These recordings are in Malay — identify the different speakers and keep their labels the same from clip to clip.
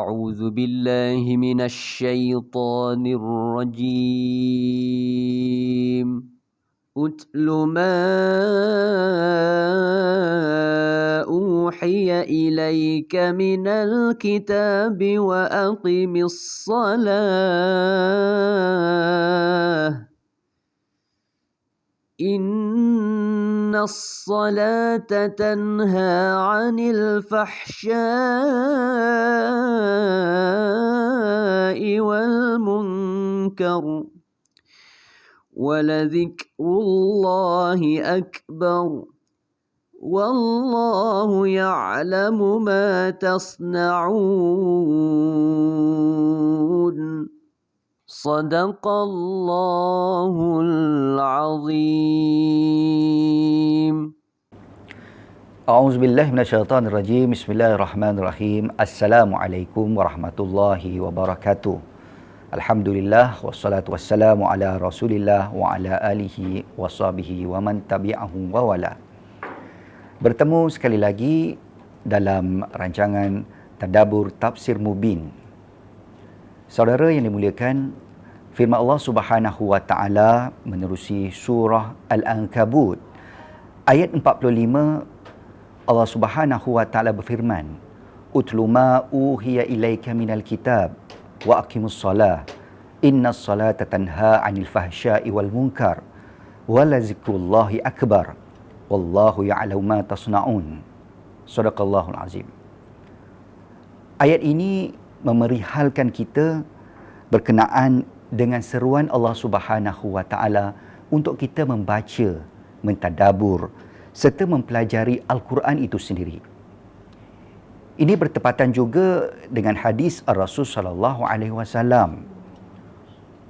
Speaker 1: أعوذ بالله من الشيطان الرجيم أتل ما أوحي إليك من الكتاب وأقم الصلاة إن الصلاة تنهى عن الفحشاء والمنكر ولذكر الله أكبر والله يعلم ما تصنعون صدق الله العظيم.
Speaker 2: A'udzubillahi minasyaitonirrajim. Bismillahirrahmanirrahim. Assalamualaikum warahmatullahi wabarakatuh. Alhamdulillah wassalatu wassalamu ala Rasulillah wa ala alihi washabihi wa man tabi'ahum wa wala. Bertemu sekali lagi dalam rancangan Tadabbur Tafsir Mubin. Saudara yang dimuliakan, firman Allah Subhanahu wa taala menerusi surah Al-Ankabut ayat 45. Allah Subhanahu wa taala berfirman, "Utlu ma uhiya ilaika minal kitab wa aqimus shalah. Innas salata tanha 'anil fahsya'i wal munkar wa la zikrullahi akbar. Wallahu ya'lamu ma tasna'un." Sadaqallahul azim. Ayat ini memerihalkan kita berkenaan dengan seruan Allah Subhanahu wa taala untuk kita membaca, mentadabur serta mempelajari Al-Quran itu sendiri. Ini bertepatan juga dengan hadis Rasul sallallahu alaihi wasallam,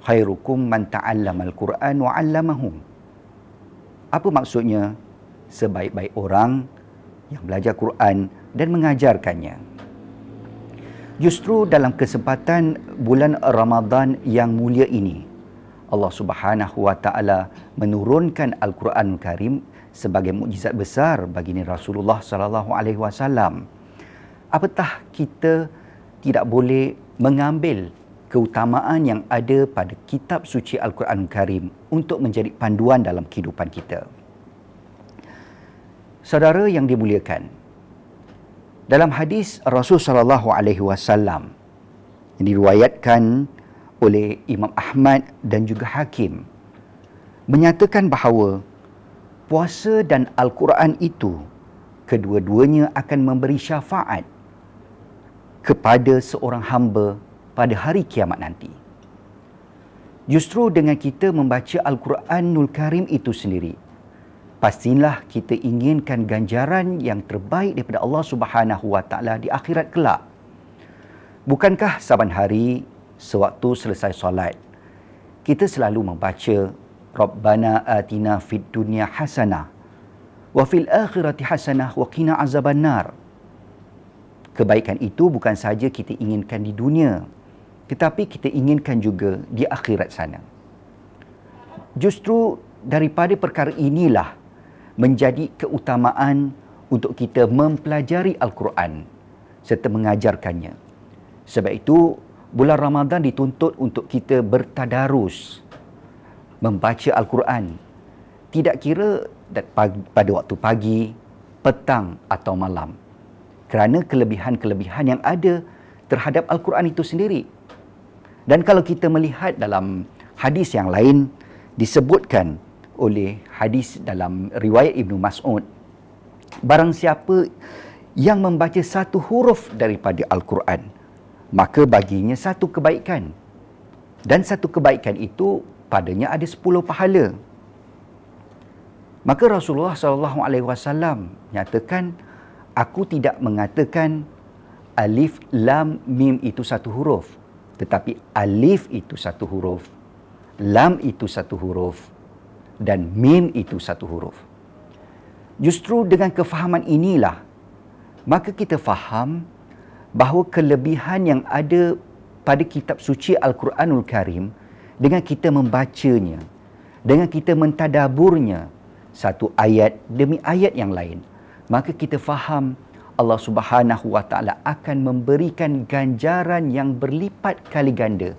Speaker 2: "Khairukum man ta'allama al-Quran wa 'allamahu." Apa maksudnya? Sebaik-baik orang yang belajar Quran dan mengajarkannya. Justru dalam kesempatan bulan Ramadan yang mulia ini, Allah Subhanahu wa taala menurunkan Al-Quranul Karim sebagai mukjizat besar bagi Rasulullah sallallahu alaihi wasallam. Apatah kita tidak boleh mengambil keutamaan yang ada pada kitab suci Al-Quranul Karim untuk menjadi panduan dalam kehidupan kita. Saudara yang dimuliakan, dalam hadis Rasul sallallahu alaihi wasallam yang diriwayatkan oleh Imam Ahmad dan juga Hakim, menyatakan bahawa puasa dan Al-Quran itu kedua-duanya akan memberi syafaat kepada seorang hamba pada hari kiamat nanti. Justru dengan kita membaca Al-Quranul Karim itu sendiri, pastilah kita inginkan ganjaran yang terbaik daripada Allah Subhanahu wa taala di akhirat kelak. Bukankah saban hari sewaktu selesai solat, kita selalu membaca Rabbana atina fid dunya hasanah wa fil akhirati hasanah wa qina azabannar. Kebaikan itu bukan saja kita inginkan di dunia, tetapi kita inginkan juga di akhirat sana. Justru daripada perkara inilah menjadi keutamaan untuk kita mempelajari Al-Quran serta mengajarkannya. Sebab itu, bulan Ramadan dituntut untuk kita bertadarus, membaca Al-Quran. Tidak kira pada waktu pagi, petang atau malam. Kerana kelebihan-kelebihan yang ada terhadap Al-Quran itu sendiri. Dan kalau kita melihat dalam hadis yang lain, disebutkan oleh hadis dalam riwayat Ibnu Mas'ud, barang siapa yang membaca satu huruf daripada Al-Quran, maka baginya satu kebaikan. Dan satu kebaikan itu padanya ada 10 pahala. Maka Rasulullah SAW nyatakan, aku tidak mengatakan alif, lam, mim itu satu huruf. Tetapi alif itu satu huruf, lam itu satu huruf, dan mim itu satu huruf. Justru dengan kefahaman inilah, maka kita faham bahawa kelebihan yang ada pada kitab suci Al-Quranul Karim, dengan kita membacanya, dengan kita mentadaburnya satu ayat demi ayat yang lain, maka kita faham Allah Subhanahu wa taala akan memberikan ganjaran yang berlipat kali ganda.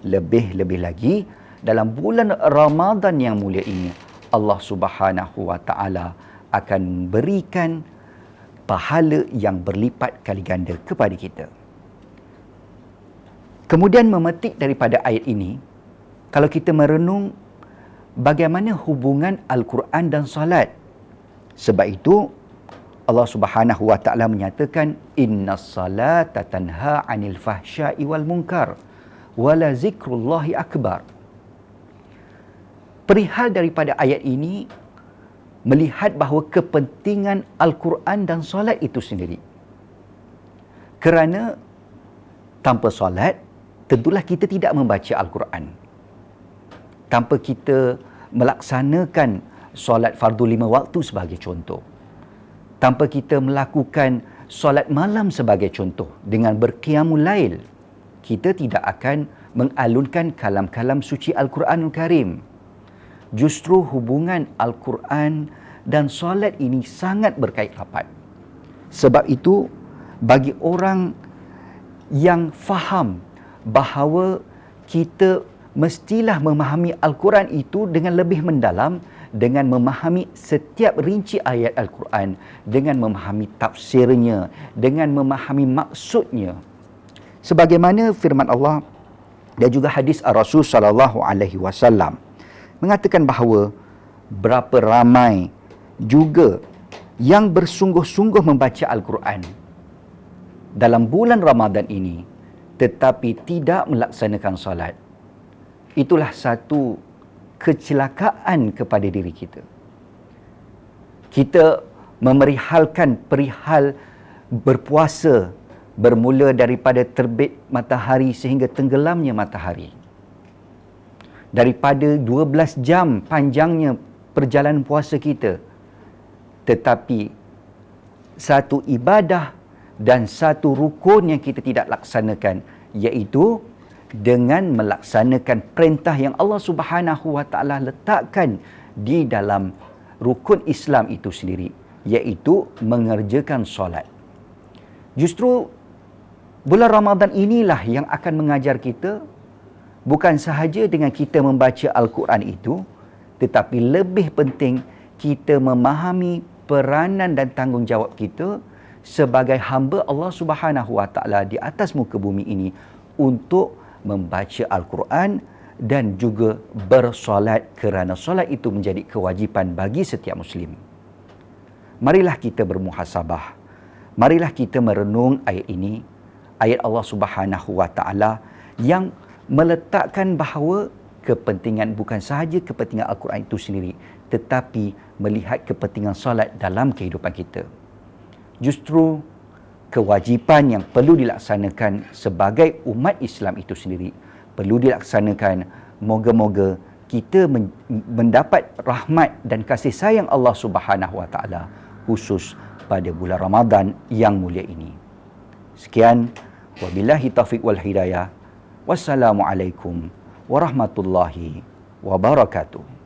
Speaker 2: Lebih-lebih lagi dalam bulan Ramadan yang mulia ini, Allah Subhanahu wa taala akan memberikan pahala yang berlipat kali ganda kepada kita. Kemudian memetik daripada ayat ini, kalau kita merenung bagaimana hubungan Al-Quran dan salat. Sebab itu Allah Subhanahu wa taala menyatakan innas salata tanha 'anil fahsya'i wal munkar wa la zikrullahi akbar. Perihal daripada ayat ini melihat bahawa kepentingan Al-Quran dan solat itu sendiri. Kerana tanpa solat tentulah kita tidak membaca Al-Quran. Tanpa kita melaksanakan solat fardu 5 waktu sebagai contoh, tanpa kita melakukan solat malam sebagai contoh dengan berqiyamul lail, kita tidak akan mengalunkan kalam-kalam suci Al-Quranul Karim. Justru hubungan Al-Quran dan solat ini sangat berkait rapat. Sebab itu, bagi orang yang faham bahawa kita mestilah memahami Al-Quran itu dengan lebih mendalam, dengan memahami setiap rinci ayat Al-Quran, dengan memahami tafsirnya, dengan memahami maksudnya. Sebagaimana firman Allah dan juga hadis Rasul sallallahu alaihi wasallam mengatakan bahawa berapa ramai juga yang bersungguh-sungguh membaca Al-Quran dalam bulan Ramadan ini tetapi tidak melaksanakan salat. Itulah satu kecelakaan kepada diri kita. Kita memerihalkan perihal berpuasa bermula daripada terbit matahari sehingga tenggelamnya matahari. Daripada 12 jam panjangnya perjalanan puasa kita. Tetapi satu ibadah dan satu rukun yang kita tidak laksanakan, iaitu dengan melaksanakan perintah yang Allah Subhanahu wa taala letakkan di dalam rukun Islam itu sendiri, iaitu mengerjakan solat. Justru bulan Ramadan inilah yang akan mengajar kita bukan sahaja dengan kita membaca Al-Quran itu, tetapi lebih penting kita memahami peranan dan tanggungjawab kita sebagai hamba Allah Subhanahu wa taala di atas muka bumi ini untuk membaca Al-Quran dan juga bersolat, kerana solat itu menjadi kewajipan bagi setiap Muslim. Marilah kita bermuhasabah. Marilah kita merenung ayat ini, ayat Allah Subhanahu wa taala yang meletakkan bahawa kepentingan bukan sahaja kepentingan Al-Quran itu sendiri, tetapi melihat kepentingan solat dalam kehidupan kita. Justru kewajipan yang perlu dilaksanakan sebagai umat Islam itu sendiri perlu dilaksanakan. Moga-moga kita mendapat rahmat dan kasih sayang Allah Subhanahu wa taala khusus pada bulan Ramadan yang mulia ini. Sekian, wabillahi taufiq wal hidayah. Wassalamualaikum warahmatullahi wabarakatuh.